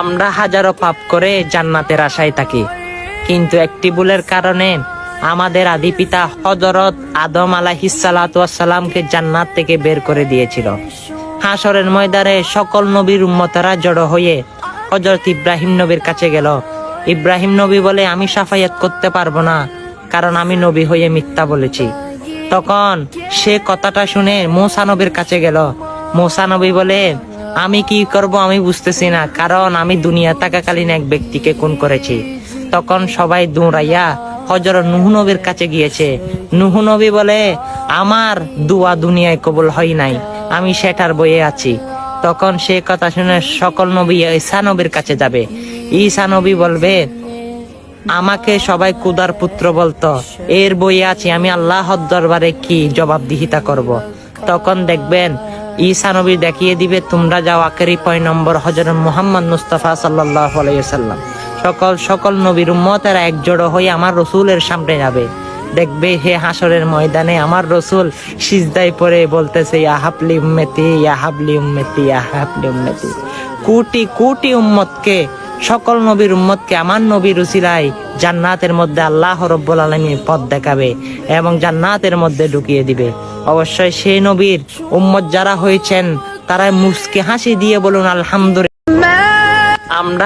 আমরা হাজারো পাপ করে জান্নাতের আশায় থাকি, কিন্তু একটি ভুলের কারণে আমাদের আদি পিতা হযরত আদম আলাইহিস সালাতু ওয়াস সালামকে জান্নাত থেকে বের করে দিয়েছিল। হাশরের ময়দানে সকল নবীর উম্মতেরা জড়ো হয়ে হযরত ইব্রাহিম নবীর কাছে গেল। ইব্রাহিম নবী বলে, আমি শাফায়াত করতে পারবো না, কারণ আমি নবী হয়ে মিথ্যা বলেছি। তখন সে কথাটা শুনে মূসা নবীর কাছে গেল। মূসা নবী বলে, আমি কি করব আমি বুঝতেছি না, কারণ আমি দুনিয়া থাকাকালীন এক ব্যক্তিকে খুন করেছি। তখন সবাই দৌড়াইয়া হযরত নূহ নবীর কাছে গিয়েছে। নূহ নবী বলে, আমার দোয়া দুনিয়ায় কবুল হয় নাই, আমি সেটার বইয়ে আছি। তখন সে কথা শুনে সকল নবী ঈসা নবীর কাছে যাবে। ঈসা নবী বলবে, আমাকে সবাই কুদার পুত্র বলতো, এর বইয়ে আছি, আমি আল্লাহর দরবারে কি জবাবদিহিতা করব। তখন দেখবেন ঈসা নবী দেখিয়ে দিবে, তোমরা যাও আখেরি পয়গম্বর হযরত মুহাম্মদ মুস্তাফা সাল্লাল্লাহু আলাইহি ওয়াসাল্লাম সকল নবীর উম্মতেরা একজোড় হয়ে আমার রসুলের সামনে যাবে। দেখবে হে হাসরের ময়দানে আমার রসুল সিজদায় পড়ে বলতেছে, ইয়া হাবলি উম্মতি, ইয়া হাবলি উম্মতি, ইয়া হাবলি উম্মতি। কোটি কোটি উম্মতকে, সকল নবীর উম্মতকে আমার নবীর উসিলায় জান্নাতের মধ্যে আল্লাহ রাব্বুল আলামিন পথ দেখাবে এবং জান্নাতের মধ্যে ঢুকিয়ে দিবে। অবশ্যই সেই নবীর উম্মত যারা হয়েছেন তারা মুস্কি হাসি দিয়ে বলুন আলহামদুলিল্লাহ। আমরা